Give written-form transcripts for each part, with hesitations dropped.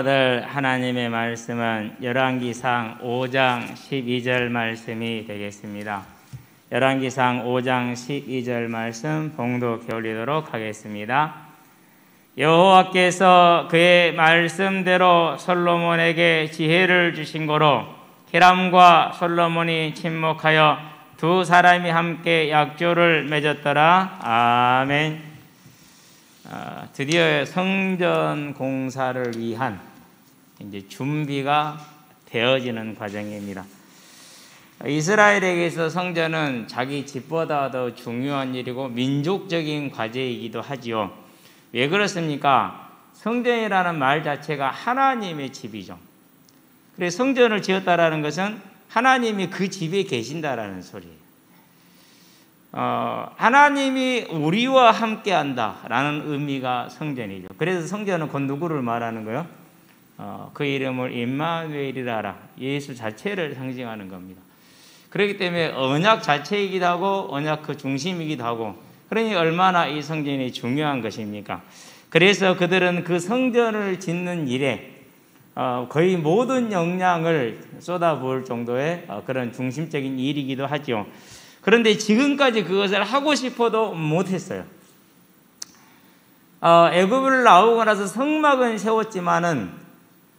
아들 하나님의 말씀은 열왕기상 5장 12절 말씀이 되겠습니다. 열왕기상 5장 12절 말씀 봉독해 올리도록 하겠습니다. 여호와께서 그의 말씀대로 솔로몬에게 지혜를 주신 거로 히람과 솔로몬이 친목하여 두 사람이 함께 약조를 맺었더라. 아멘. 드디어 성전 공사를 위한 이제 준비가 되어지는 과정입니다. 이스라엘에게서 성전은 자기 집보다 더 중요한 일이고 민족적인 과제이기도 하지요. 왜 그렇습니까? 성전이라는 말 자체가 하나님의 집이죠. 그래서 성전을 지었다라는 것은 하나님이 그 집에 계신다라는 소리예요. 하나님이 우리와 함께 한다라는 의미가 성전이죠. 그래서 성전은 곧 누구를 말하는 거예요? 그 이름을 임마누엘이라 하라. 예수 자체를 상징하는 겁니다. 그렇기 때문에 언약 자체이기도 하고 언약 그 중심이기도 하고, 그러니 얼마나 이 성전이 중요한 것입니까? 그래서 그들은 그 성전을 짓는 일에 거의 모든 역량을 쏟아부을 정도의 그런 중심적인 일이기도 하죠. 그런데 지금까지 그것을 하고 싶어도 못했어요. 애굽을 나오고 나서 성막은 세웠지만은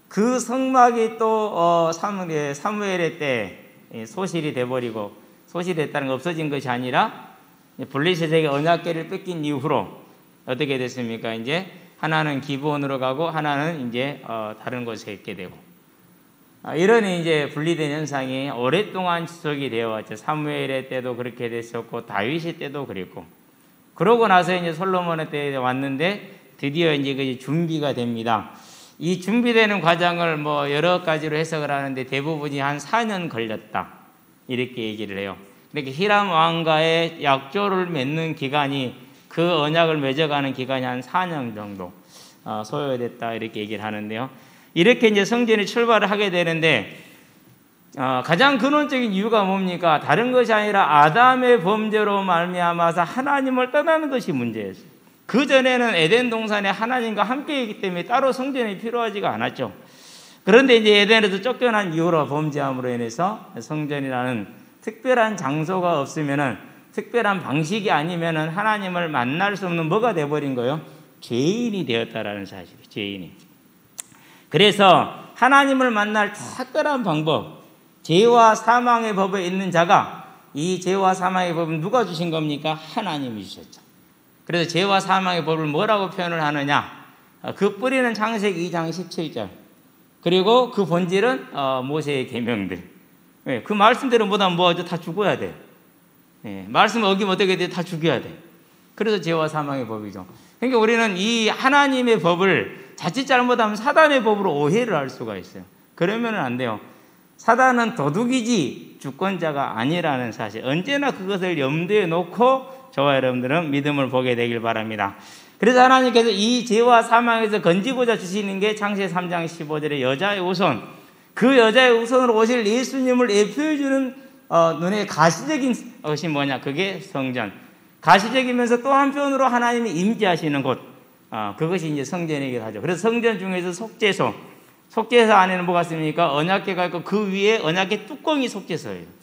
그 성막이 또 사무엘의 때 소실이 돼버리고, 소실이 됐다는 건 없어진 것이 아니라 블레셋에게 언약궤를 뺏긴 이후로 어떻게 됐습니까? 이제 하나는 기브온으로 가고 하나는 이제 다른 곳에 있게 되고, 이런 이제 분리된 현상이 오랫동안 지속이 되어 왔죠. 사무엘의 때도 그렇게 됐었고 다윗의 때도 그랬고, 그러고 나서 이제 솔로몬의 때에 왔는데 드디어 이제 그 준비가 됩니다. 이 준비되는 과정을 뭐 여러 가지로 해석을 하는데 대부분이 한 4년 걸렸다 이렇게 얘기를 해요. 그러니까 히람 왕과의 약조를 맺는 기간이, 그 언약을 맺어가는 기간이 한 4년 정도 소요됐다 이렇게 얘기를 하는데요. 이렇게 이제 성전이 출발을 하게 되는데 가장 근원적인 이유가 뭡니까? 다른 것이 아니라 아담의 범죄로 말미암아서 하나님을 떠나는 것이 문제였어요. 그 전에는 에덴 동산에 하나님과 함께이기 때문에 따로 성전이 필요하지가 않았죠. 그런데 이제 에덴에서 쫓겨난 이후로 범죄함으로 인해서 성전이라는 특별한 장소가 없으면은, 특별한 방식이 아니면은 하나님을 만날 수 없는 뭐가 돼버린 거예요? 죄인이 되었다라는 사실이에요. 죄인이. 그래서 하나님을 만날 특별한 방법, 죄와 사망의 법에 있는 자가, 이 죄와 사망의 법은 누가 주신 겁니까? 하나님이 주셨죠. 그래서 죄와 사망의 법을 뭐라고 표현을 하느냐? 그 뿌리는 창세기 2장 17절. 그리고 그 본질은 모세의 계명들. 그 말씀대로 못하면 뭐하죠? 다 죽어야 돼. 말씀 어기면 어떻게 돼? 다 죽여야 돼. 그래서 죄와 사망의 법이죠. 그러니까 우리는 이 하나님의 법을 자칫 잘못하면 사단의 법으로 오해를 할 수가 있어요. 그러면 안 돼요. 사단은 도둑이지 주권자가 아니라는 사실, 언제나 그것을 염두에 놓고 저와 여러분들은 믿음을 보게 되길 바랍니다. 그래서 하나님께서 이 죄와 사망에서 건지고자 주시는 게 창세기 3장 15절의 여자의 우선, 그 여자의 우선으로 오실 예수님을 예표해주는 눈에 가시적인 것이 뭐냐? 그게 성전. 가시적이면서 또 한편으로 하나님이 임재하시는 곳, 그것이 이제 성전이기도 하죠. 그래서 성전 중에서 속죄소, 속죄소 안에는 뭐가 있습니까? 언약궤가 있고 그 위에 언약궤 뚜껑이 속죄소예요.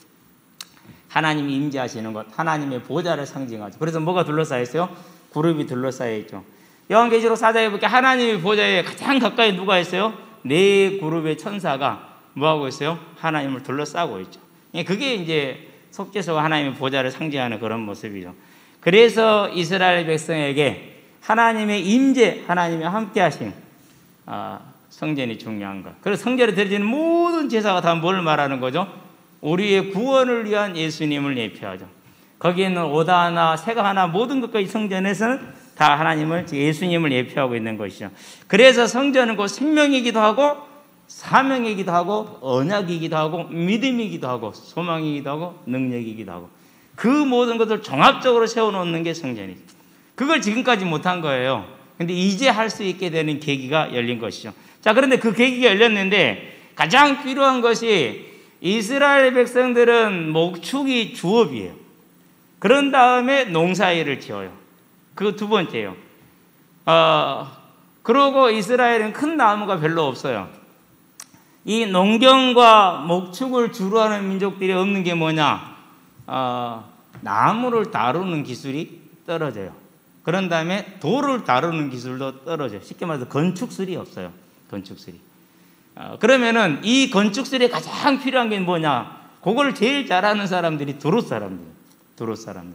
하나님이 임재하시는 곳, 하나님의 보좌를 상징하죠. 그래서 뭐가 둘러싸여 있어요? 그룹이 둘러싸여 있죠. 요한계시록 4장에 보니까 하나님의 보좌에 가장 가까이 누가 있어요? 네 그룹의 천사가 뭐하고 있어요? 하나님을 둘러싸고 있죠. 그게 이제 속죄소가 하나님의 보좌를 상징하는 그런 모습이죠. 그래서 이스라엘 백성에게 하나님의 임재, 하나님의 함께하심, 성전이 중요한 것. 그래서 성전에 드려지는 모든 제사가 다 뭘 말하는 거죠? 우리의 구원을 위한 예수님을 예표하죠. 거기에는 오다 하나, 새가 하나, 모든 것까지 성전에서는 다 하나님을, 예수님을 예표하고 있는 것이죠. 그래서 성전은 곧 생명이기도 하고 사명이기도 하고 언약이기도 하고 믿음이기도 하고 소망이기도 하고 능력이기도 하고, 그 모든 것을 종합적으로 세워놓는 게 성전이죠. 그걸 지금까지 못한 거예요. 근데 이제 할 수 있게 되는 계기가 열린 것이죠. 자, 그런데 그 계기가 열렸는데 가장 필요한 것이, 이스라엘 백성들은 목축이 주업이에요. 그런 다음에 농사일을 지어요. 그 두 번째예요. 그러고 이스라엘은 큰 나무가 별로 없어요. 이 농경과 목축을 주로 하는 민족들이 없는 게 뭐냐? 나무를 다루는 기술이 떨어져요. 그런 다음에 돌을 다루는 기술도 떨어져요. 쉽게 말해서 건축술이 없어요. 건축술이. 그러면은 이 건축술에 가장 필요한 게 뭐냐? 그걸 제일 잘하는 사람들이 두롯 사람들. 두롯 사람들.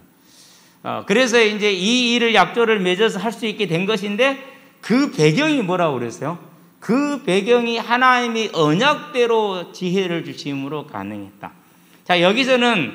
그래서 이제 이 일을 약조를 맺어서 할 수 있게 된 것인데 그 배경이 뭐라고 그랬어요? 그 배경이 하나님이 언약대로 지혜를 주심으로 가능했다. 자, 여기서는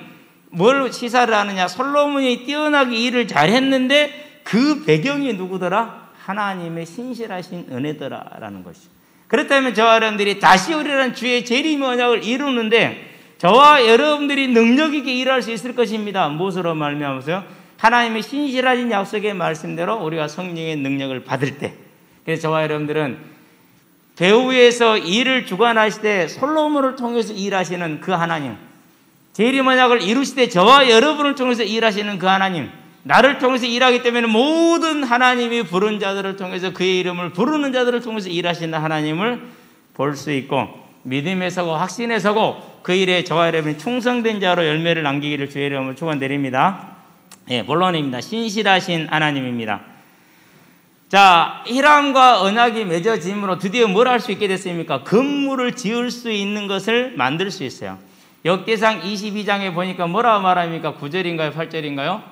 뭘 시사를 하느냐? 솔로몬이 뛰어나게 일을 잘했는데 그 배경이 누구더라? 하나님의 신실하신 은혜더라라는 것이죠. 그렇다면 저와 여러분들이 다시 오리라는 주의 재림 언약을 이루는데 저와 여러분들이 능력 있게 일할 수 있을 것입니다. 무엇으로 말미암아서요? 하나님의 신실하신 약속의 말씀대로 우리가 성령의 능력을 받을 때. 그래서 저와 여러분들은 배후에서 일을 주관하실 때 솔로몬을 통해서 일하시는 그 하나님, 재림 언약을 이루실 때 저와 여러분을 통해서 일하시는 그 하나님, 나를 통해서 일하기 때문에 모든 하나님이 부른 자들을 통해서 그의 이름을 부르는 자들을 통해서 일하시는 하나님을 볼 수 있고 믿음에 서고 확신에 서고 그 일에 저와 여러분이 충성된 자로 열매를 남기기를 주의 이름으로 축원드립니다. 예, 본론입니다. 신실하신 하나님입니다. 자, 히람과 언약이 맺어짐으로 드디어 뭘 할 수 있게 됐습니까? 건물을 지을 수 있는 것을 만들 수 있어요. 역대상 22장에 보니까 뭐라고 말합니까? 9절인가요? 8절인가요?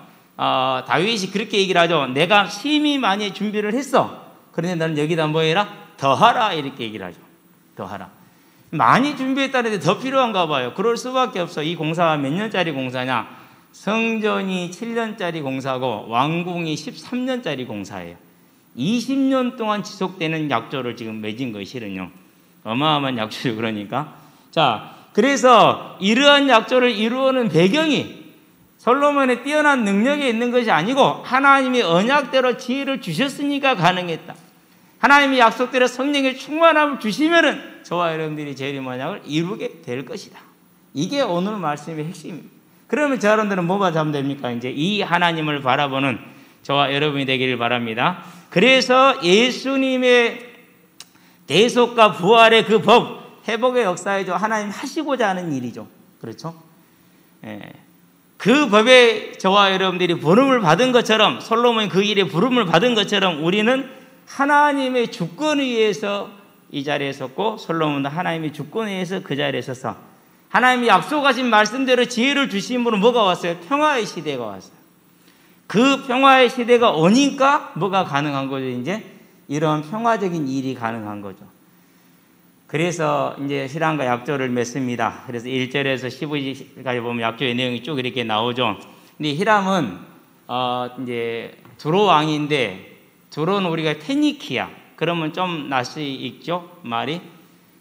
다윗이 그렇게 얘기를 하죠. 내가 심히 많이 준비를 했어. 그런데 나는 여기다 뭐 해라? 더하라. 이렇게 얘기를 하죠. 더하라. 많이 준비했다는데 더 필요한가 봐요. 그럴 수밖에 없어. 이 공사가 몇 년짜리 공사냐? 성전이 7년짜리 공사고 왕궁이 13년짜리 공사예요. 20년 동안 지속되는 약조를 지금 맺은 것이 실은요. 어마어마한 약조죠. 그러니까. 자, 그래서 이러한 약조를 이루어는 배경이 솔로몬의 뛰어난 능력에 있는 것이 아니고 하나님이 언약대로 지혜를 주셨으니까 가능했다. 하나님이 약속대로 성령의 충만함을 주시면은 저와 여러분들이 재림 언약을 이루게 될 것이다. 이게 오늘 말씀의 핵심입니다. 그러면 저 여러분들은 뭐가 잡으면 됩니까? 이제 이 하나님을 바라보는 저와 여러분이 되기를 바랍니다. 그래서 예수님의 대속과 부활의 그 법, 회복의 역사이죠. 하나님 하시고자 하는 일이죠. 그렇죠? 예. 그 법에 저와 여러분들이 부름을 받은 것처럼 솔로몬이 그 일에 부름을 받은 것처럼 우리는 하나님의 주권에 의해서 이 자리에 섰고 솔로몬도 하나님의 주권에 의해서 그 자리에 서서 하나님이 약속하신 말씀대로 지혜를 주심으로 뭐가 왔어요? 평화의 시대가 왔어요. 그 평화의 시대가 오니까 뭐가 가능한 거죠? 이제 이런 평화적인 일이 가능한 거죠. 그래서 이제 신앙과 약조를 맺습니다. 그래서 1절에서 15절까지 보면 약조의 내용이 쭉 이렇게 나오죠. 근데 히람은 이제 두로 왕인데 두로는 우리가 페니키아 그러면 좀 낯이 익죠 말이.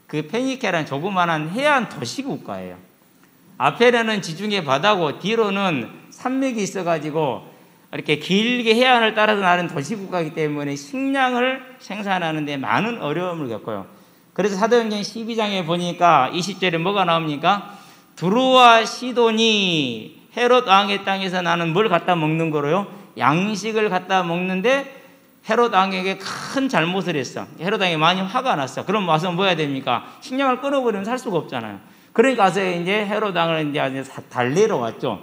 그 페니키아라는 조그마한 해안 도시 국가예요. 앞에는 지중해 바다고 뒤로는 산맥이 있어가지고 이렇게 길게 해안을 따라서 나는 도시 국가이기 때문에 식량을 생산하는 데 많은 어려움을 겪어요. 그래서 사도행전 12장에 보니까 20절에 뭐가 나옵니까? 두로와 시돈이 헤롯 왕의 땅에서 나는 뭘 갖다 먹는 거로요? 양식을 갖다 먹는데 헤롯 왕에게 큰 잘못을 했어. 헤롯 왕이 많이 화가 났어. 그럼 와서 뭐 해야 됩니까? 식량을 끊어버리면 살 수가 없잖아요. 그러니까 와서 이제 헤롯 왕을 이제 달래러 왔죠.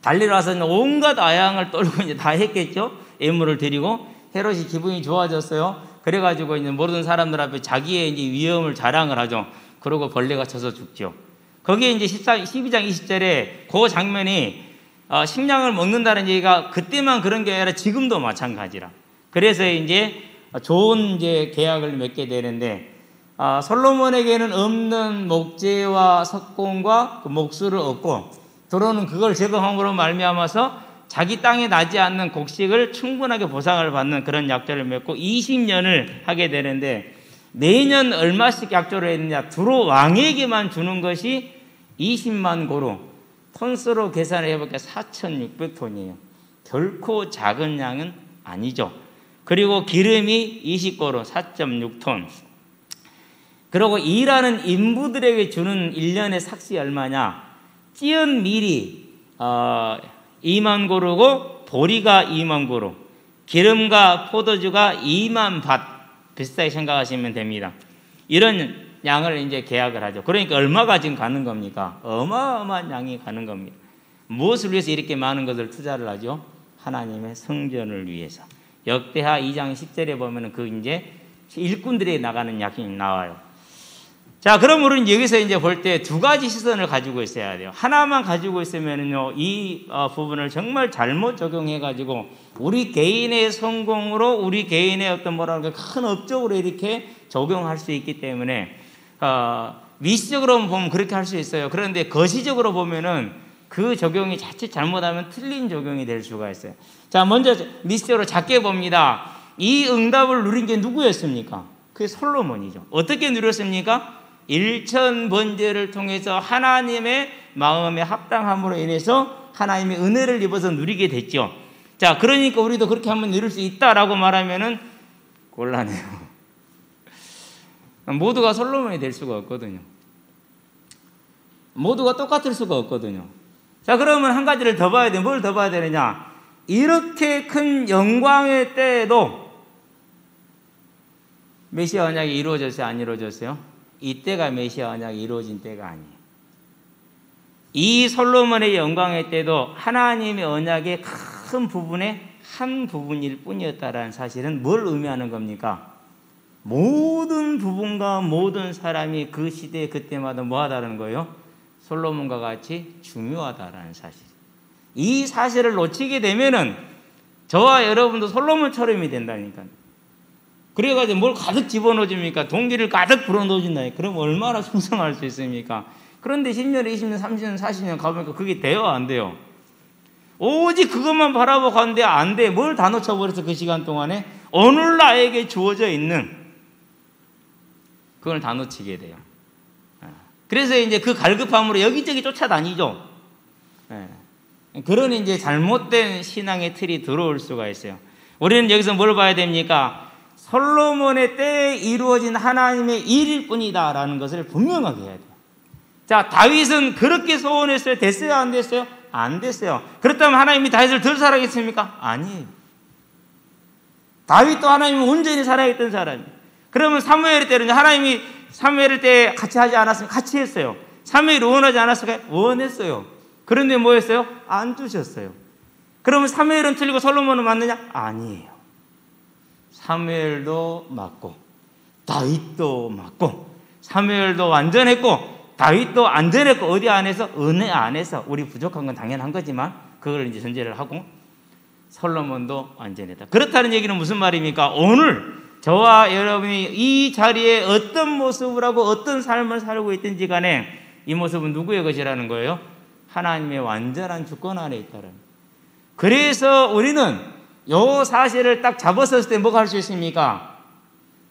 달리러 와서 온갖 아양을 떨고 이제 다 했겠죠. 예물을 드리고 헤롯이 기분이 좋아졌어요. 그래가지고 이제 모든 사람들 앞에 자기의 이제 위엄을 자랑을 하죠. 그러고 벌레가 쳐서 죽죠. 거기에 이제 12장 20절에 그 장면이 식량을 먹는다는 얘기가 그때만 그런 게 아니라 지금도 마찬가지라. 그래서 이제 좋은 이제 계약을 맺게 되는데 솔로몬에게는 없는 목재와 석공과 그 목수를 얻고 두로는 그걸 제공함으로 말미암아서 자기 땅에 나지 않는 곡식을 충분하게 보상을 받는 그런 약조를 맺고 20년을 하게 되는데 매년 얼마씩 약조를 했느냐? 두로 왕에게만 주는 것이 20만 고루, 톤수로 계산을 해보니까 4,600톤이에요. 결코 작은 양은 아니죠. 그리고 기름이 20고루, 4.6톤. 그리고 일하는 인부들에게 주는 1년의 삭시 얼마냐? 찌은 밀이 2만 고루고 보리가 2만 고루. 기름과 포도주가 2만 밭 비슷하게 생각하시면 됩니다. 이런 양을 이제 계약을 하죠. 그러니까 얼마가 지금 가는 겁니까? 어마어마한 양이 가는 겁니다. 무엇을 위해서 이렇게 많은 것을 투자를 하죠? 하나님의 성전을 위해서. 역대하 2장 10절에 보면은 그 이제 일꾼들이 나가는 약이 나와요. 자, 그럼 우리는 여기서 이제 볼 때 두 가지 시선을 가지고 있어야 돼요. 하나만 가지고 있으면은요, 이 부분을 정말 잘못 적용해가지고 우리 개인의 성공으로 우리 개인의 어떤 뭐랄까 큰 업적으로 이렇게 적용할 수 있기 때문에 미시적으로 보면 그렇게 할 수 있어요. 그런데 거시적으로 보면은 그 적용이 자칫 잘못하면 틀린 적용이 될 수가 있어요. 자, 먼저 미시적으로 작게 봅니다. 이 응답을 누린 게 누구였습니까? 그게 솔로몬이죠. 어떻게 누렸습니까? 일천 번제를 통해서 하나님의 마음에 합당함으로 인해서 하나님의 은혜를 입어서 누리게 됐죠. 자, 그러니까 우리도 그렇게 한번 누릴 수 있다라고 말하면은 곤란해요. 모두가 솔로몬이 될 수가 없거든요. 모두가 똑같을 수가 없거든요. 자, 그러면 한 가지를 더 봐야 돼. 뭘 더 봐야 되느냐? 이렇게 큰 영광의 때에도 메시아 언약이 이루어졌어요? 안 이루어졌어요? 이때가 메시아 언약이 이루어진 때가 아니에요. 이 솔로몬의 영광의 때도 하나님의 언약의 큰 부분의 한 부분일 뿐이었다라는 사실은 뭘 의미하는 겁니까? 모든 부분과 모든 사람이 그 시대 그때마다 뭐하다는 거예요? 솔로몬과 같이 중요하다라는 사실. 이 사실을 놓치게 되면은 저와 여러분도 솔로몬처럼이 된다니까요. 그래가지고 뭘 가득 집어넣어줍니까? 동기를 가득 불어넣어준다니까. 그럼 얼마나 충성할 수 있습니까? 그런데 10년, 20년, 30년, 40년 가보니까 그게 돼요? 안 돼요? 오직 그것만 바라보고 가는데 안 돼. 뭘 다 놓쳐버려서 그 시간 동안에 오늘 나에게 주어져 있는 그걸 다 놓치게 돼요. 그래서 이제 그 갈급함으로 여기저기 쫓아다니죠. 그런 이제 잘못된 신앙의 틀이 들어올 수가 있어요. 우리는 여기서 뭘 봐야 됩니까? 솔로몬의 때에 이루어진 하나님의 일일 뿐이다라는 것을 분명하게 해야 돼요. 자, 다윗은 그렇게 소원했어요? 됐어요? 안 됐어요? 안 됐어요. 그렇다면 하나님이 다윗을 덜 사랑했습니까? 아니에요. 다윗도 하나님이 온전히 사랑했던 사람이에요. 그러면 사무엘 때는 하나님이 사무엘 때 같이 하지 않았으면 같이 했어요. 사무엘이 원하지 않았을까요? 원했어요. 그런데 뭐 했어요? 안 두셨어요. 그러면 사무엘은 틀리고 솔로몬은 맞느냐? 아니에요. 사무엘도 맞고 다윗도 맞고 사무엘도 완전했고 다윗도 안전했고 어디 안에서? 은혜 안에서. 우리 부족한 건 당연한 거지만 그걸 이제 전제를 하고 솔로몬도 완전했다. 그렇다는 얘기는 무슨 말입니까? 오늘 저와 여러분이 이 자리에 어떤 모습을 하고 어떤 삶을 살고 있든지 간에 이 모습은 누구의 것이라는 거예요? 하나님의 완전한 주권 안에 있다는. 그래서 우리는 이 사실을 딱 잡았을 때 뭐가 할 수 있습니까?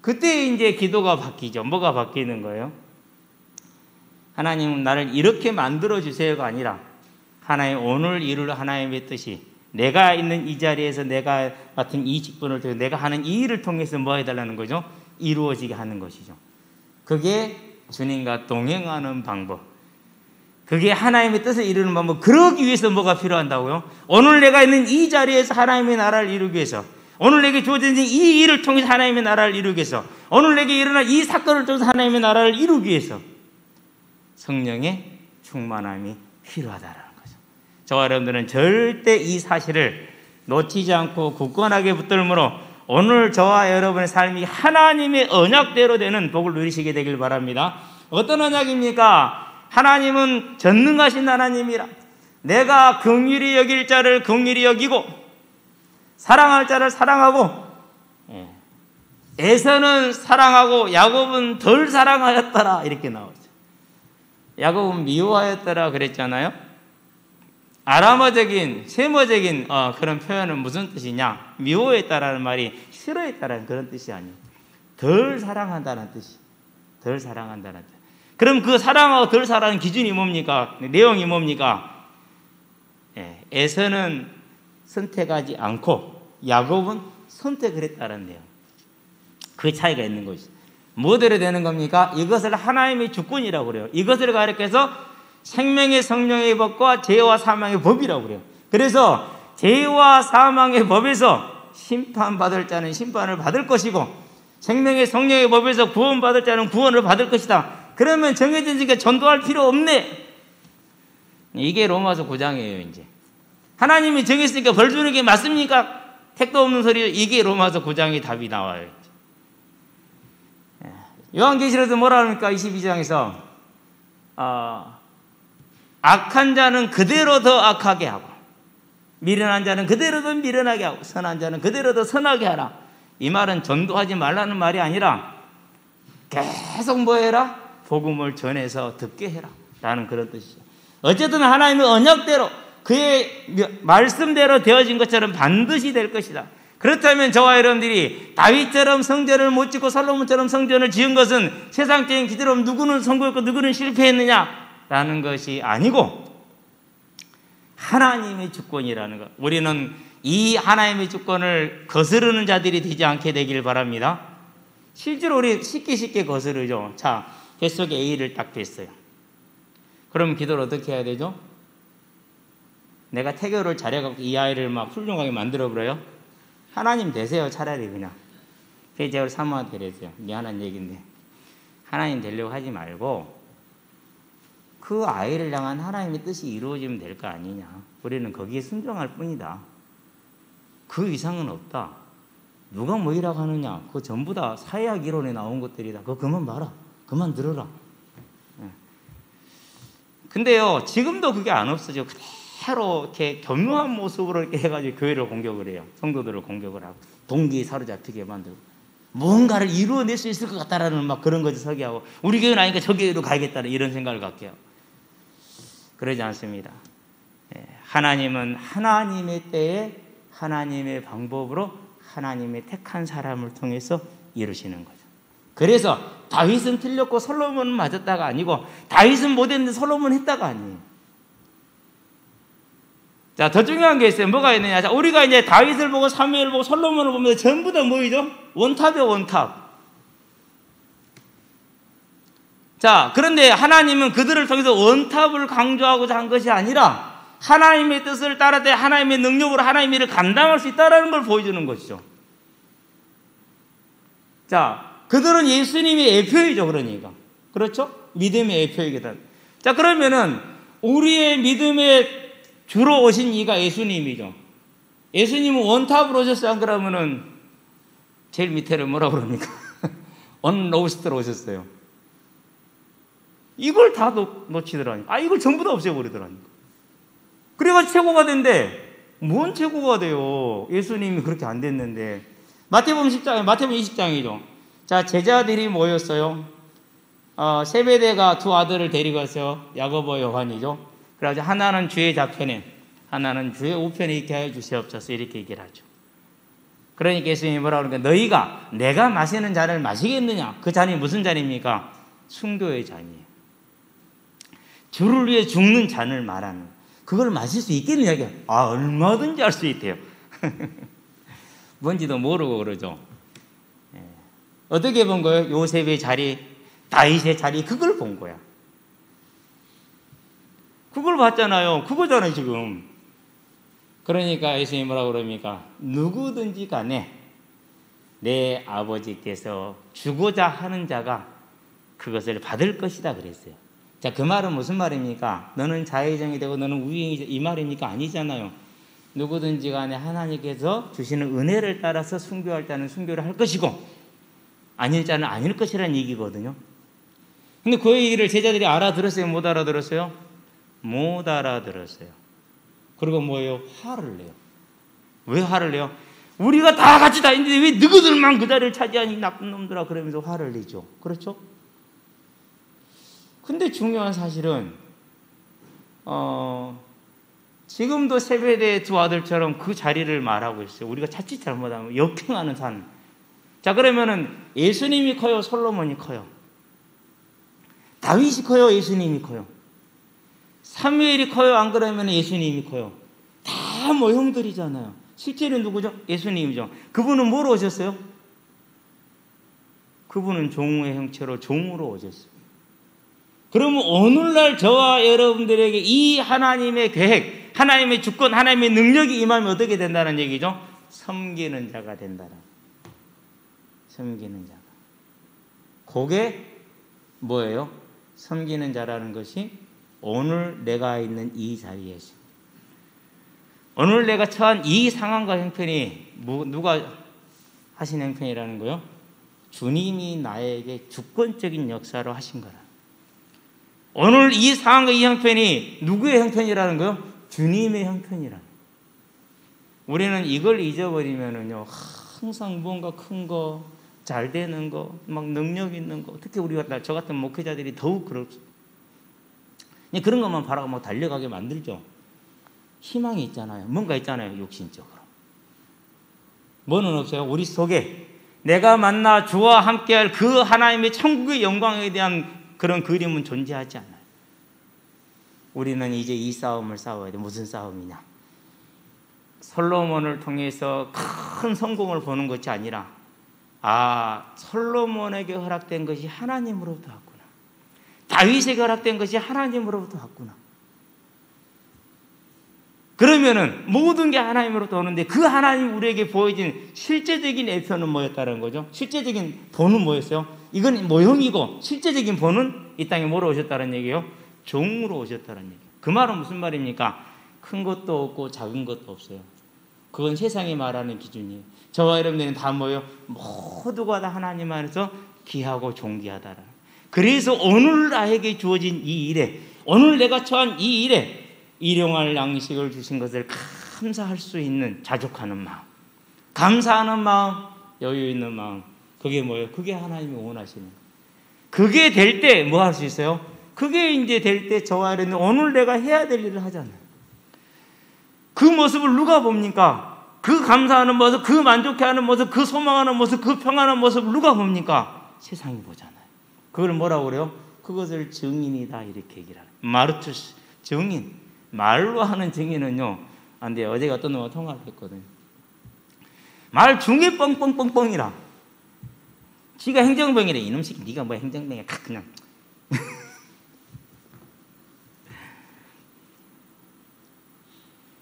그때 이제 기도가 바뀌죠. 뭐가 바뀌는 거예요? 하나님 나를 이렇게 만들어주세요가 아니라 하나님 오늘 이룰 하나님의 뜻이 내가 있는 이 자리에서 내가 맡은 이 직분을 통해서 내가 하는 이 일을 통해서 뭐 해달라는 거죠? 이루어지게 하는 것이죠. 그게 주님과 동행하는 방법. 그게 하나님의 뜻을 이루는 방법. 그러기 위해서 뭐가 필요한다고요? 오늘 내가 있는 이 자리에서 하나님의 나라를 이루기 위해서, 오늘 내게 주어진 이 일을 통해서 하나님의 나라를 이루기 위해서, 오늘 내게 일어날 이 사건을 통해서 하나님의 나라를 이루기 위해서 성령의 충만함이 필요하다라는 거죠. 저와 여러분들은 절대 이 사실을 놓치지 않고 굳건하게 붙들므로 오늘 저와 여러분의 삶이 하나님의 언약대로 되는 복을 누리시게 되길 바랍니다. 어떤 언약입니까? 하나님은 전능하신 하나님이라. 내가 긍휼히 여길 자를 긍휼히 여기고 사랑할 자를 사랑하고 에서는 사랑하고 야곱은 덜 사랑하였더라 이렇게 나오죠. 야곱은 미워하였더라 그랬잖아요. 아람어적인 세머적인 그런 표현은 무슨 뜻이냐? 미워했다라는 말이 싫어했다라는 그런 뜻이 아니에요. 덜 사랑한다는 뜻이. 덜 사랑한다는 뜻. 그럼 그 사랑하고 덜 사랑하는 기준이 뭡니까? 내용이 뭡니까? 에서는 선택하지 않고 야곱은 선택을 했다는 내용. 그 차이가 있는 것이죠. 뭐대로 되는 겁니까? 이것을 하나님의 주권이라고 그래요. 이것을 가리켜서 생명의 성령의 법과 죄와 사망의 법이라고 그래요. 그래서 죄와 사망의 법에서 심판받을 자는 심판을 받을 것이고 생명의 성령의 법에서 구원받을 자는 구원을 받을 것이다. 그러면 정해졌으니까 전도할 필요 없네. 이게 로마서 9장이에요. 이제 하나님이 정했으니까 벌 주는 게 맞습니까? 택도 없는 소리. 이게 로마서 9장의 답이 나와요. 요한계시록에서 뭐라 합니까? 22장에서 악한 자는 그대로 더 악하게 하고 미련한 자는 그대로 더 미련하게 하고 선한 자는 그대로 더 선하게 하라. 이 말은 전도하지 말라는 말이 아니라 계속 뭐 해라? 복음을 전해서 듣게 해라 라는 그런 뜻이죠. 어쨌든 하나님의 언약대로 그의 말씀대로 되어진 것처럼 반드시 될 것이다. 그렇다면 저와 여러분들이 다윗처럼 성전을 못 짓고 솔로몬처럼 성전을 지은 것은 세상적인 기대로 누구는 성공했고 누구는 실패했느냐라는 것이 아니고 하나님의 주권이라는 것. 우리는 이 하나님의 주권을 거스르는 자들이 되지 않게 되길 바랍니다. 실제로 우리 쉽게 거스르죠. 자, 뱃속에 A를 딱 뺐어요. 그럼 기도를 어떻게 해야 되죠? 내가 태교를 잘해갖고 이 아이를 막 훌륭하게 만들어버려요? 하나님 되세요, 차라리 그냥. 제가 사모한테 그랬어요. 미안한 얘기인데. 하나님 되려고 하지 말고 그 아이를 향한 하나님의 뜻이 이루어지면 될 거 아니냐. 우리는 거기에 순종할 뿐이다. 그 이상은 없다. 누가 뭐이라고 하느냐. 그거 전부 다 사회학 이론에 나온 것들이다. 그거 그만 봐라. 그만 들어라. 근데요, 지금도 그게 안 없어져. 그대로 이렇게 교묘한 모습으로 이렇게 해가지고 교회를 공격을 해요. 성도들을 공격을 하고 동기에 사로잡히게 만들고 뭔가를 이루어낼 수 있을 것 같다라는 막 그런 것을 설계하고 우리 교회는 아니니까 저 교회로 가야겠다는 이런 생각을 갖게 하고 그러지 않습니다. 하나님은 하나님의 때에 하나님의 방법으로 하나님의 택한 사람을 통해서 이루시는 거죠. 그래서 다윗은 틀렸고 솔로몬은 맞았다가 아니고 다윗은 못했는데 솔로몬은 했다가 아니에요. 자, 더 중요한 게 있어요. 뭐가 있느냐. 자, 우리가 이제 다윗을 보고 사무엘을 보고 솔로몬을 보면서 전부 다 뭐이죠? 원탑이에요, 원탑. 자, 그런데 하나님은 그들을 통해서 원탑을 강조하고자 한 것이 아니라 하나님의 뜻을 따라 때 하나님의 능력으로 하나님의 일을 감당할 수 있다는 걸 보여주는 것이죠. 자, 그들은 예수님의 예표이죠, 그러니까. 그렇죠? 믿음의 예표이기다. 자, 그러면은 우리의 믿음의 주로 오신 이가 예수님이죠. 예수님은 원탑으로 오셨어요. 안 그러면은 제일 밑에를 뭐라고 그럽니까? 언로스트로 오셨어요. 이걸 다 놓치더라니까. 이걸 전부 다 없애버리더라니까. 그래가지고 최고가 된대. 뭔 최고가 돼요? 예수님이 그렇게 안 됐는데. 마태복음 20장이죠. 자, 제자들이 모였어요. 세베대가 두 아들을 데리고 왔어요. 야고보, 요한이죠. 그래가지고 하나는 주의 좌편에, 하나는 주의 우편에 있게 하여 주시옵소서 이렇게 얘기를 하죠. 그러니까 예수님이 뭐라고 그러니까 너희가 내가 마시는 잔을 마시겠느냐? 그 잔이 무슨 잔입니까? 순교의 잔이에요. 주를 위해 죽는 잔을 말하는 거예요. 그걸 마실 수 있겠느냐? 얼마든지 할 수 있대요. 뭔지도 모르고 그러죠. 어떻게 본 거예요? 요셉의 자리, 다윗의 자리, 그걸 본 거야. 그걸 봤잖아요. 그거잖아요, 지금. 그러니까 예수님이 뭐라고 그럽니까? 누구든지 간에 내 아버지께서 주고자 하는 자가 그것을 받을 것이다 그랬어요. 자, 그 말은 무슨 말입니까? 너는 자의정이 되고 너는 우의정이 이 말입니까? 아니잖아요. 누구든지 간에 하나님께서 주시는 은혜를 따라서 순교할 자는 순교를 할 것이고 아닐 자는 아닐 것이라는 얘기거든요. 근데 그 얘기를 제자들이 알아들었어요? 못 알아들었어요? 못 알아들었어요. 그리고 뭐예요? 화를 내요. 왜 화를 내요? 우리가 다 같이 다 있는데 왜 너희들만 그 자리를 차지하니 나쁜 놈들아 그러면서 화를 내죠. 그렇죠? 근데 중요한 사실은 지금도 세베대의 두 아들처럼 그 자리를 말하고 있어요. 우리가 자칫 잘못하면 역행하는 삶. 자, 그러면은 예수님이 커요? 솔로몬이 커요? 다윗이 커요? 예수님이 커요? 사무엘이 커요? 안 그러면 예수님이 커요? 다 뭐 형들이잖아요. 실제로 누구죠? 예수님이죠. 그분은 뭐로 오셨어요? 그분은 종의 형체로 종으로 오셨어요. 그러면 오늘날 저와 여러분들에게 이 하나님의 계획, 하나님의 주권, 하나님의 능력이 임하면 어떻게 된다는 얘기죠? 섬기는 자가 된다라. 섬기는 자가. 그게 뭐예요? 섬기는 자라는 것이 오늘 내가 있는 이 자리에 있습니다. 오늘 내가 처한 이 상황과 형편이 누가 하신 형편이라는 거요? 주님이 나에게 주권적인 역사로 하신 거라. 오늘 이 상황과 이 형편이 누구의 형편이라는 거요? 주님의 형편이라. 우리는 이걸 잊어버리면은요, 항상 뭔가 큰 거, 잘 되는 거, 막 능력 있는 거, 특히 우리가 저 같은 목회자들이 더욱 그렇죠. 그런 것만 바라고 막 달려가게 만들죠. 희망이 있잖아요. 뭔가 있잖아요. 욕심적으로. 뭐는 없어요? 우리 속에 내가 만나 주와 함께할 그 하나님의 천국의 영광에 대한 그런 그림은 존재하지 않아요. 우리는 이제 이 싸움을 싸워야 돼. 무슨 싸움이냐? 솔로몬을 통해서 큰 성공을 보는 것이 아니라 솔로몬에게 허락된 것이 하나님으로부터 왔구나. 다윗에게 허락된 것이 하나님으로부터 왔구나. 그러면은 모든 게 하나님으로부터 오는데 그 하나님 우리에게 보여진 실제적인 애표는 뭐였다는 거죠? 실제적인 본은 뭐였어요? 이건 모형이고 실제적인 본은 이 땅에 뭐로 오셨다는 얘기예요? 종으로 오셨다는 얘기예요. 그 말은 무슨 말입니까? 큰 것도 없고 작은 것도 없어요. 그건 세상이 말하는 기준이에요. 저와 여러분들은 다 뭐예요? 모두가 다 하나님 안에서 귀하고 존귀하다라. 그래서 오늘 나에게 주어진 이 일에, 오늘 내가 처한 이 일에 일용할 양식을 주신 것을 감사할 수 있는 자족하는 마음, 감사하는 마음, 여유 있는 마음, 그게 뭐예요? 그게 하나님이 원하시는 거예요. 그게 될 때 뭐 할 수 있어요? 그게 이제 될 때 저와 여러분 오늘 내가 해야 될 일을 하잖아요. 그 모습을 누가 봅니까? 그 감사하는 모습, 그 만족해하는 모습, 그 소망하는 모습, 그 평안한 모습을 누가 봅니까? 세상이 보잖아요. 그걸 뭐라고 그래요? 그것을 증인이다 이렇게 얘기를 하는. 마르투스, 증인. 말로 하는 증인은요, 안 돼요. 어제 어떤 놈과 통화를 했거든요. 말 중에 뻥뻥뻥뻥이라. 지가 행정병이래. 이놈 새끼 네가 뭐 행정병이야. 그냥.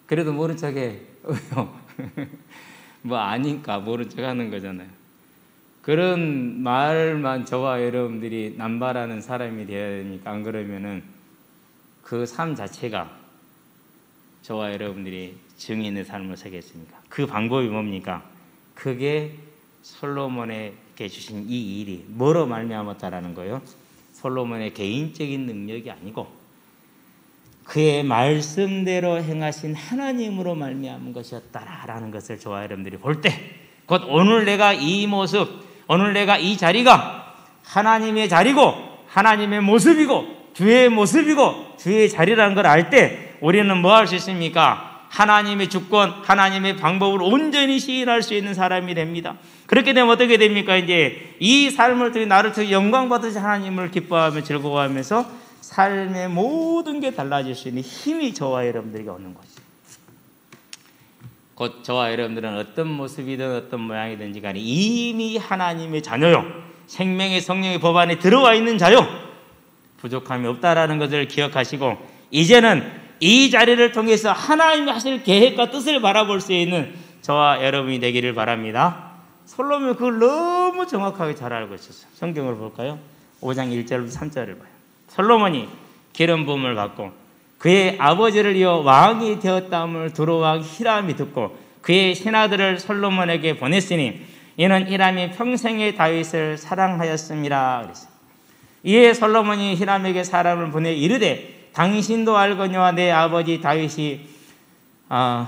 그래도 모른 척해. 뭐 아니까 모른 척 하는 거잖아요. 그런 말만 저와 여러분들이 남발하는 사람이 되어야 되니까, 안 그러면은 그 삶 자체가 저와 여러분들이 증인의 삶을 살겠습니까? 그 방법이 뭡니까? 그게 솔로몬에게 주신 이 일이 뭐로 말미암았다라는 거예요? 솔로몬의 개인적인 능력이 아니고 그의 말씀대로 행하신 하나님으로 말미암은 것이었다라는 것을 저와 여러분들이 볼 때, 곧 오늘 내가 이 모습, 오늘 내가 이 자리가 하나님의 자리고 하나님의 모습이고 주의 모습이고 주의 자리라는 걸 알 때 우리는 뭐 할 수 있습니까? 하나님의 주권, 하나님의 방법을 온전히 시인할 수 있는 사람이 됩니다. 그렇게 되면 어떻게 됩니까? 이제 이 삶을 통해 나를 통해 영광 받으신 하나님을 기뻐하며 즐거워하면서 삶의 모든 게 달라질 수 있는 힘이 저와 여러분들에게 오는 것이죠. 곧 저와 여러분들은 어떤 모습이든 어떤 모양이든지 간에 이미 하나님의 자녀요, 생명의 성령의 법 안에 들어와 있는 자요, 부족함이 없다라는 것을 기억하시고 이제는 이 자리를 통해서 하나님이 하실 계획과 뜻을 바라볼 수 있는 저와 여러분이 되기를 바랍니다. 솔로몬은 그걸 너무 정확하게 잘 알고 있었어요. 성경을 볼까요? 5장 1절부터 3절을 봐요. 솔로몬이 기름 부음을 받고 그의 아버지를 이어 왕이 되었다함을 두로왕 히람이 듣고 그의 신하들을 솔로몬에게 보냈으니 이는 히람이 평생의 다윗을 사랑하였음이라 그랬어요. 이에 솔로몬이 히람에게 사람을 보내 이르되 당신도 알거니와 내 아버지 다윗이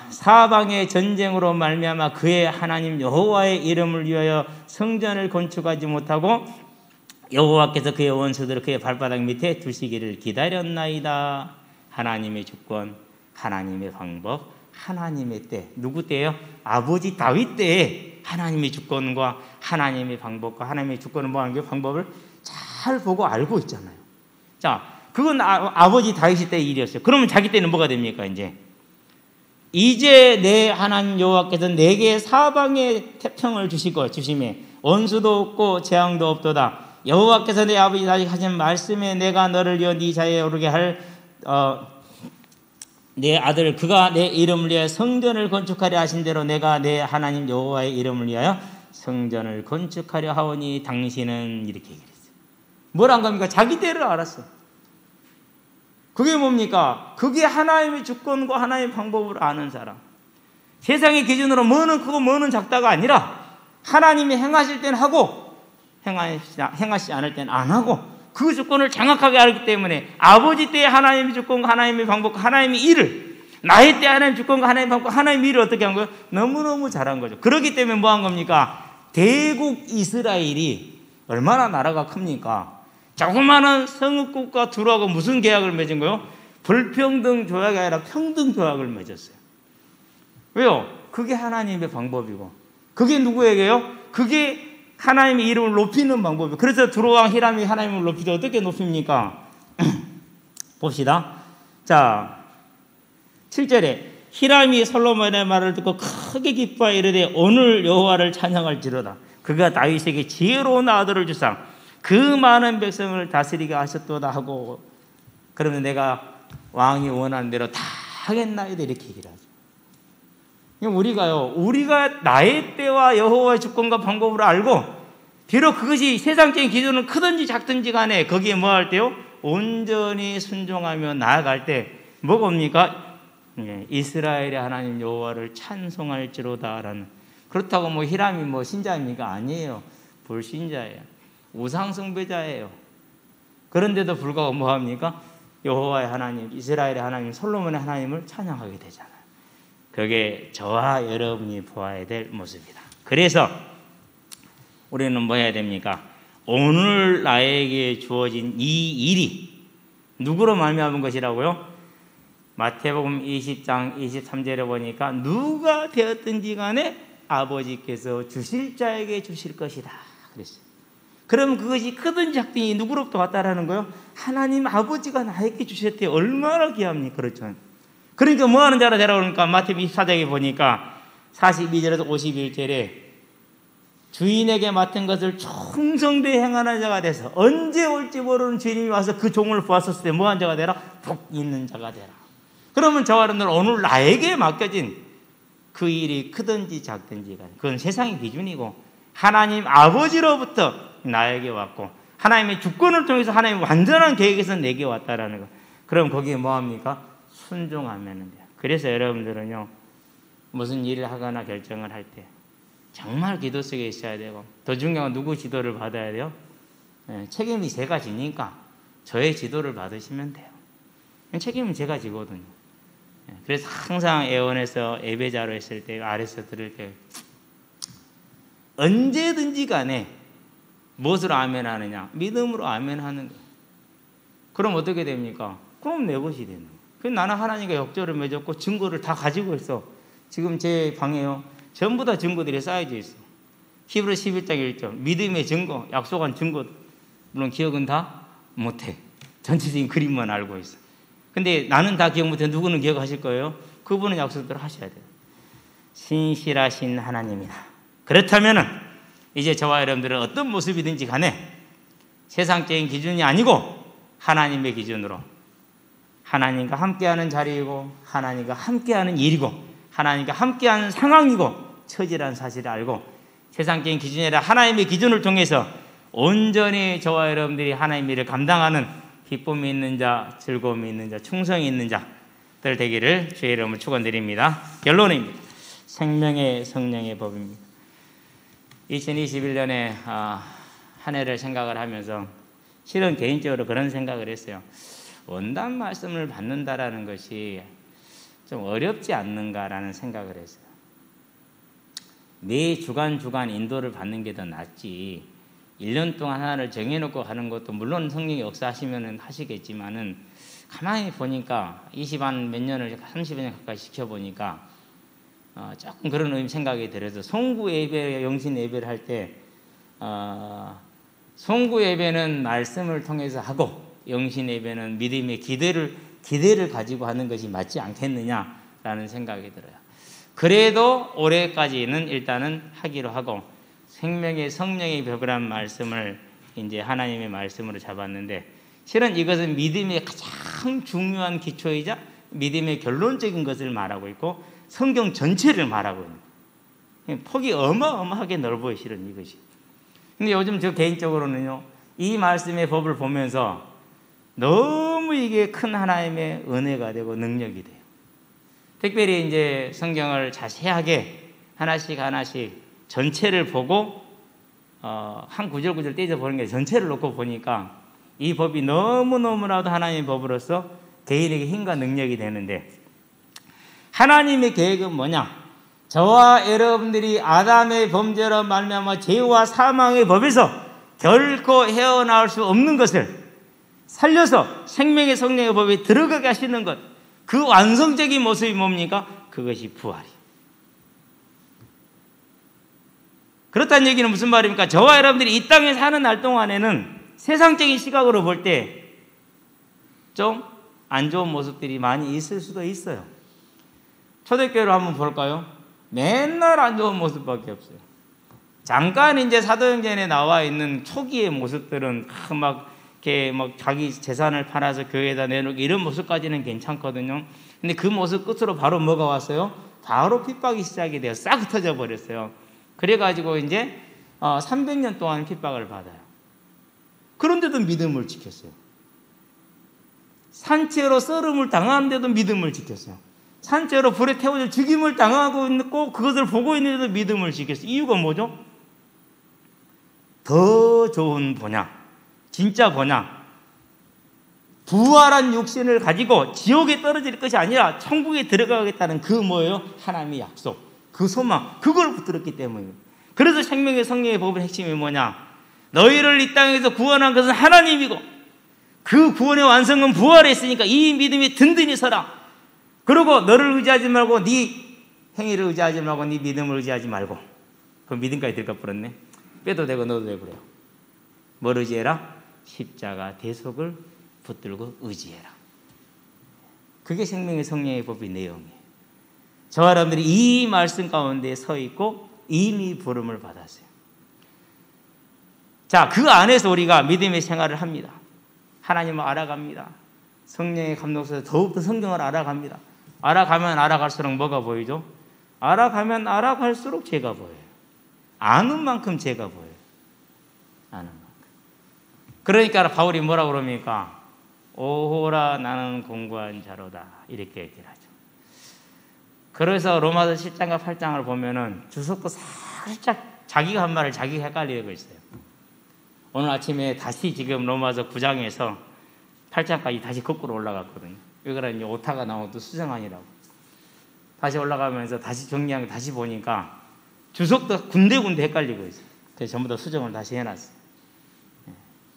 사방의 전쟁으로 말미암아 그의 하나님 여호와의 이름을 위하여 성전을 건축하지 못하고 여호와께서 그의 원수들을 그의 발바닥 밑에 두시기를 기다렸나이다. 하나님의 주권, 하나님의 방법, 하나님의 때. 누구 때예요? 아버지 다윗 때에 하나님의 주권과 하나님의 방법과 하나님의 주권을 뭐하는 게 방법을 잘 보고 알고 있잖아요. 자, 그건 아버지 다윗 때의 일이었어요. 그러면 자기 때는 뭐가 됩니까? 이제 내 하나님 여호와께서 내게 사방의 태평을 주심에 원수도 없고 재앙도 없도다. 여호와께서 내 아버지 다윗 하신 말씀에 내가 너를 이어 네 자리에 오르게 할 내 아들 그가 내 이름을 위하여 성전을 건축하려 하신 대로 내가 내 하나님 여호와의 이름을 위하여 성전을 건축하려 하오니 당신은 이렇게 얘기했어요. 뭐란 겁니까? 자기 때를 알았어. 그게 뭡니까? 그게 하나님의 주권과 하나님의 방법을 아는 사람. 세상의 기준으로 뭐는 크고 뭐는 작다가 아니라 하나님이 행하실 때는 하고 행하시지 않을 때는 안 하고 그 주권을 정확하게 알기 때문에 아버지 때의 하나님의 주권과 하나님의 방법과 하나님의 일을 나의 때 하나님의 주권과 하나님의 방법과 하나님의 일을 어떻게 한 거예요? 너무너무 잘한 거죠. 그렇기 때문에 뭐 한 겁니까? 대국 이스라엘이 얼마나 나라가 큽니까? 조그마한 성읍국가 둘하고 무슨 계약을 맺은 거예요? 불평등 조약이 아니라 평등 조약을 맺었어요. 왜요? 그게 하나님의 방법이고 그게 누구에게요? 그게 하나님의 이름을 높이는 방법이에요. 그래서 두로왕 히람이 하나님을 높이죠. 어떻게 높입니까? 봅시다. 자, 7절에 히람이 솔로몬의 말을 듣고 크게 기뻐하여 이르되 오늘 여호와를 찬양할지로다. 그가 다윗에게 지혜로운 아들을 주사 그 많은 백성을 다스리게 하셨도다 하고 그러면 내가 왕이 원하는 대로 다 하겠나이다 이렇게 얘기를 하죠. 우리가 나의 때와 여호와의 주권과 방법으로 알고 비록 그것이 세상적인 기준은 크든지 작든지 간에 거기에 뭐 할 때요? 온전히 순종하며 나아갈 때 뭐가 옵니까? 이스라엘의 하나님 여호와를 찬송할지로다라는. 그렇다고 뭐 히람이 뭐 신자입니까? 아니에요. 불신자예요. 우상 숭배자예요. 그런데도 불구하고 뭐 합니까? 여호와의 하나님, 이스라엘의 하나님, 솔로몬의 하나님을 찬양하게 되잖아요. 그게 저와 여러분이 보아야 될 모습이다. 그래서 우리는 뭐 해야 됩니까? 오늘 나에게 주어진 이 일이 누구로 말미암은 것이라고요? 마태복음 20장 23절에 보니까 누가 되었든지 간에 아버지께서 주실 자에게 주실 것이다 그랬어요. 그럼 그것이 크든지 작든지 누구로부터 왔다라는 거요? 하나님 아버지가 나에게 주셨대. 얼마나 귀합니까? 그렇죠. 그러니까 뭐 하는 자라 되라 그러니까 마태복음 24장에 보니까 42절에서 51절에 주인에게 맡은 것을 충성되이 행하는 자가 돼서 언제 올지 모르는 주인이 와서 그 종을 보았었을 때 뭐 한 자가 되라? 복 있는 자가 되라. 그러면 저와 여러분들 오늘 나에게 맡겨진 그 일이 크든지 작든지 그건 세상의 기준이고 하나님 아버지로부터 나에게 왔고 하나님의 주권을 통해서 하나님의 완전한 계획에서 내게 왔다라는 거. 그럼 거기에 뭐 합니까? 순종하면 돼요. 그래서 여러분들은요 무슨 일을 하거나 결정을 할 때 정말 기도 속에 있어야 되고 더 중요한 건 누구 지도를 받아야 돼요? 책임이 제가 지니까 저의 지도를 받으시면 돼요. 책임은 제가 지거든요. 그래서 항상 애원에서 예배자로 했을 때 아래서 들을 때 언제든지 간에 무엇으로 아멘하느냐? 믿음으로 아멘하는 거예요. 그럼 어떻게 됩니까? 그럼 내 것이 되는 거예요. 그래서 나는 하나님과 역조를 맺었고 증거를 다 가지고 있어. 지금 제 방에요. 전부 다 증거들이 쌓여져 있어. 히브리서 11장 1절 믿음의 증거, 약속한 증거. 물론 기억은 다 못해. 전체적인 그림만 알고 있어. 근데 나는 다 기억 못해. 누구는 기억하실 거예요? 그분은 약속대로 하셔야 돼요. 신실하신 하나님이다. 그렇다면은 이제 저와 여러분들은 어떤 모습이든지 간에 세상적인 기준이 아니고 하나님의 기준으로 하나님과 함께하는 자리이고 하나님과 함께하는 일이고 하나님과 함께하는 상황이고 처지라는 사실을 알고 세상적인 기준이 아니라 하나님의 기준을 통해서 온전히 저와 여러분들이 하나님의 일을 감당하는 기쁨이 있는 자, 즐거움이 있는 자, 충성이 있는 자들 되기를 주의 이름으로 축원드립니다. 결론입니다. 생명의 성령의 법입니다. 2021년에 한 해를 생각을 하면서 실은 개인적으로 그런 생각을 했어요. 원단 말씀을 받는다라는 것이 좀 어렵지 않는가라는 생각을 했어요. 매 주간 인도를 받는 게 더 낫지 1년 동안 하나를 정해놓고 가는 것도 물론 성령이 역사하시면 하시겠지만은 가만히 보니까 20한 몇 년을 30년 가까이 지켜보니까 조금 그런 생각이 들어서 송구 예배, 영신 예배를 할 때 송구 예배는 말씀을 통해서 하고 영신 예배는 믿음의 기대를 가지고 하는 것이 맞지 않겠느냐라는 생각이 들어요. 그래도 올해까지는 일단은 하기로 하고 생명의 성령의 벽이란 말씀을 이제 하나님의 말씀으로 잡았는데 실은 이것은 믿음의 가장 중요한 기초이자 믿음의 결론적인 것을 말하고 있고 성경 전체를 말하고 있는 폭이 어마어마하게 넓어요. 실은 이것이. 근데 요즘 저 개인적으로는요, 이 말씀의 법을 보면서 너무 이게 큰 하나님의 은혜가 되고 능력이 돼요. 특별히 이제 성경을 자세하게 하나씩 전체를 보고 한 구절 떼져보는 게 전체를 놓고 보니까 이 법이 너무너무나도 하나님의 법으로서 개인에게 힘과 능력이 되는데, 하나님의 계획은 뭐냐? 저와 여러분들이 아담의 범죄로 말미암아 죄와 사망의 법에서 결코 헤어나올 수 없는 것을 살려서 생명의 성령의 법에 들어가게 하시는 것, 그 완성적인 모습이 뭡니까? 그것이 부활이에요. 그렇다는 얘기는 무슨 말입니까? 저와 여러분들이 이 땅에 사는 날 동안에는 세상적인 시각으로 볼 때 좀 안 좋은 모습들이 많이 있을 수도 있어요. 초대교회로 한번 볼까요? 맨날 안 좋은 모습밖에 없어요. 잠깐 이제 사도행전에 나와 있는 초기의 모습들은 이렇게 자기 재산을 팔아서 교회에다 내놓고 이런 모습까지는 괜찮거든요. 근데 그 모습 끝으로 바로 뭐가 왔어요? 바로 핍박이 시작이 돼요. 싹 흩어져 버렸어요. 그래가지고 이제 300년 동안 핍박을 받아요. 그런데도 믿음을 지켰어요. 산채로 썰음을 당하는데도 믿음을 지켰어요. 산채로 불에 태워져 죽임을 당하고 있고 그것을 보고 있는데도 믿음을 지켰어요. 이유가 뭐죠? 더 좋은 본향, 진짜 본향, 부활한 육신을 가지고 지옥에 떨어질 것이 아니라 천국에 들어가겠다는 그 뭐예요? 하나님의 약속, 그 소망, 그걸 붙들었기 때문이에요. 그래서 생명의 성령의 법의 핵심이 뭐냐? 너희를 이 땅에서 구원한 것은 하나님이고 그 구원의 완성은 부활에 있으니까 이 믿음이 든든히 서라. 그리고 너를 의지하지 말고 네 행위를 의지하지 말고 네 믿음을 의지하지 말고, 그 믿음까지 들어가 버렸네. 빼도 되고 넣어도 되고 그래요. 뭘 의지해라? 십자가 대속을 붙들고 의지해라. 그게 생명의 성령의 법의 내용이에요. 저와 여러분들이 이 말씀 가운데 서 있고 이미 부름을 받았어요. 자, 그 안에서 우리가 믿음의 생활을 합니다. 하나님을 알아갑니다. 성령의 감동 속에서 더욱더 성경을 알아갑니다. 알아가면 알아갈수록 뭐가 보이죠? 알아가면 알아갈수록 죄가 보여요. 아는 만큼 죄가 보여요. 아는 만큼. 그러니까 바울이 뭐라고 그럽니까? 오호라 나는 공고한 자로다, 이렇게 얘기를 하죠. 그래서 로마서 7장과 8장을 보면은 주석도 살짝 자기가 한 말을 자기가 헷갈리고 있어요. 오늘 아침에 다시 지금 로마서 9장에서 8장까지 다시 거꾸로 올라갔거든요. 왜 그러냐? 오타가 나오도 수정안이라고. 다시 올라가면서 다시 정리한 거 다시 보니까 주석도 군데군데 헷갈리고 있어요. 그래서 전부 다 수정을 다시 해놨어요.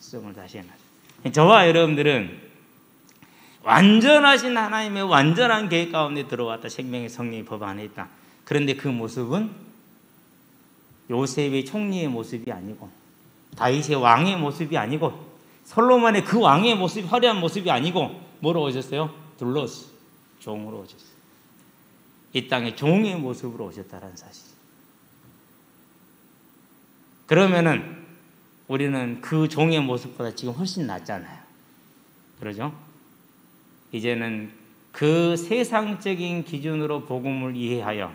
수정을 다시 해놨어요. 저와 여러분들은 완전하신 하나님의 완전한 계획 가운데 들어왔다. 생명의 성령의 법 안에 있다. 그런데 그 모습은 요셉의 총리의 모습이 아니고, 다윗의 왕의 모습이 아니고, 솔로몬의 그 왕의 모습이 화려한 모습이 아니고, 뭐로 오셨어요? 둘러스, 종으로 오셨어요. 이 땅에 종의 모습으로 오셨다는 사실. 그러면은 우리는 그 종의 모습보다 지금 훨씬 낫잖아요. 그러죠? 이제는 그 세상적인 기준으로 복음을 이해하여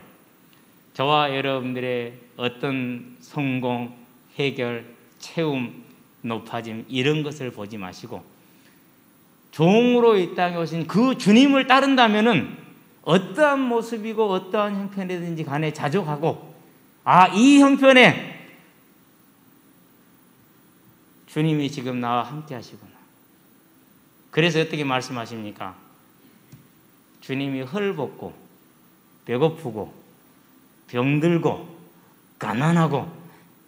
저와 여러분들의 어떤 성공, 해결, 채움, 높아짐 이런 것을 보지 마시고 종으로 이 땅에 오신 그 주님을 따른다면은 어떠한 모습이고 어떠한 형편이든지 간에 자족하고, 이 형편에 주님이 지금 나와 함께 하시구나. 그래서 어떻게 말씀하십니까? 주님이 헐벗고 배고프고 병들고 가난하고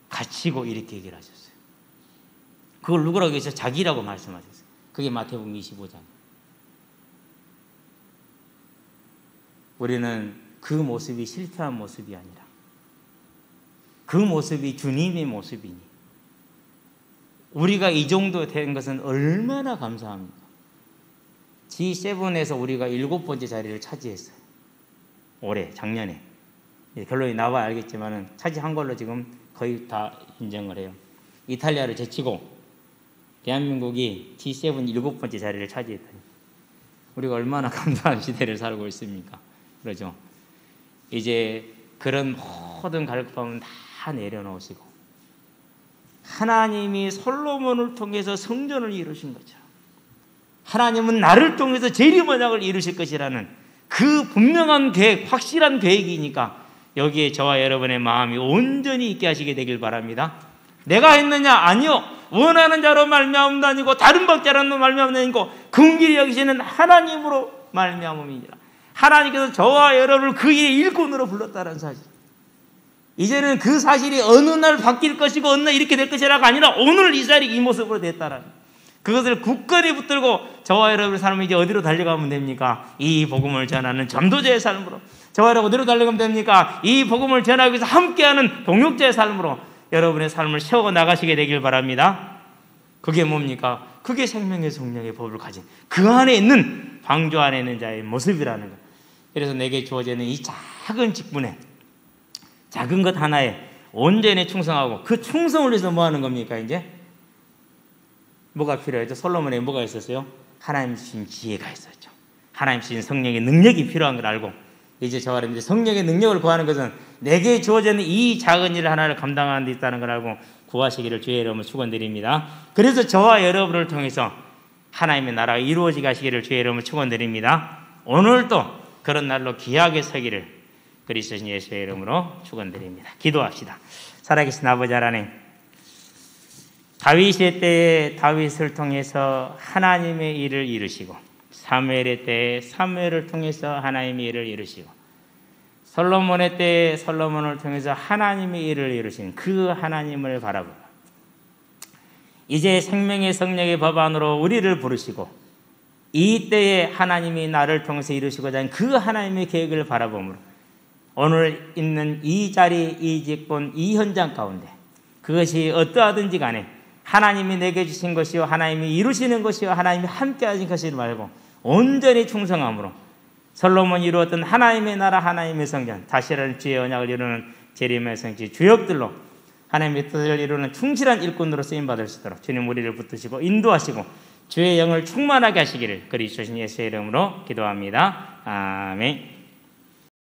갇히고 이렇게 얘기를 하셨어요. 그걸 누구라고 해서 자기라고 말씀하셨어요. 그게 마태복음 25장. 우리는 그 모습이 실패한 모습이 아니라 그 모습이 주님의 모습이니 우리가 이 정도 된 것은 얼마나 감사합니까? G7에서 우리가 7번째 자리를 차지했어요. 올해, 작년에. 결론이 나와야 알겠지만 차지한 걸로 지금 거의 다 인정을 해요. 이탈리아를 제치고 대한민국이 G7 7번째 자리를 차지했다니. 우리가 얼마나 감사한 시대를 살고 있습니까? 그러죠. 이제 그런 모든 갈급함은 다 내려놓으시고 하나님이 솔로몬을 통해서 성전을 이루신 것처럼 하나님은 나를 통해서 재림 언약을 이루실 것이라는 그 분명한 계획, 확실한 계획이니까 여기에 저와 여러분의 마음이 온전히 있게 하시게 되길 바랍니다. 내가 했느냐? 아니요. 원하는 자로 말미암음도 아니고 다른 박자로 말미암음도 아니고 긍휼히 여기시는 하나님으로 말미암음이니라. 하나님께서 저와 여러분을 그 일의 일꾼으로 불렀다는 사실. 이제는 그 사실이 어느 날 바뀔 것이고 어느 날 이렇게 될 것이라가 아니라 오늘 이 자리 이 모습으로 됐다라는 그것을 굳건히 붙들고 저와 여러분의 삶은 이제 어디로 달려가면 됩니까? 이 복음을 전하는 전도자의 삶으로. 저와 여러분 어디로 달려가면 됩니까? 이 복음을 전하기 위해서 함께하는 동역자의 삶으로 여러분의 삶을 세워 나가시게 되길 바랍니다. 그게 뭡니까? 그게 생명의 성령의 법을 가진 그 안에 있는 방주 안에 있는 자의 모습이라는 것. 그래서 내게 주어지는 이 작은 직분에 작은 것 하나에 온전히 충성하고 그 충성을 위해서 뭐 하는 겁니까? 이제 뭐가 필요했죠? 솔로몬에 뭐가 있었어요? 하나님 주신 지혜가 있었죠. 하나님 주신 성령의 능력이 필요한 걸 알고 이제 저와 여러분 성령의 능력을 구하는 것은 내게 주어지는 이 작은 일 하나를 감당하는 데 있다는 걸 알고 구하시기를 주의 이름으로 축원드립니다. 그래서 저와 여러분을 통해서 하나님의 나라가 이루어지게 하시기를 주의 이름으로 축원드립니다. 오늘도 그런 날로 귀하게 서기를 그리스도 예수의 이름으로 축원드립니다. 기도합시다. 살아계신 아버지 하나님, 다윗의 때에 다윗을 통해서 하나님의 일을 이루시고 사무엘의 때에 사무엘을 통해서 하나님의 일을 이루시고 솔로몬의 때에 솔로몬을 통해서 하나님의 일을 이루신 그 하나님을 바라보고 이제 생명의 성령의 법 안으로 우리를 부르시고 이 때에 하나님이 나를 통해서 이루시고자 하는 그 하나님의 계획을 바라보므로 오늘 있는 이 자리, 이 직분, 이 현장 가운데 그것이 어떠하든지 간에 하나님이 내게 주신 것이요 하나님이 이루시는 것이요 하나님이 함께 하신 것이를 말고 온전히 충성함으로 솔로몬이 이루었던 하나님의 나라 하나님의 성전 다시라는 주의 언약을 이루는 재림의 성지 주역들로 하나님의 뜻을 이루는 충실한 일꾼으로 쓰임받을 수 있도록 주님 우리를 붙드시고 인도하시고 주의 영을 충만하게 하시기를 그리스도 예수의 이름으로 기도합니다. 아멘.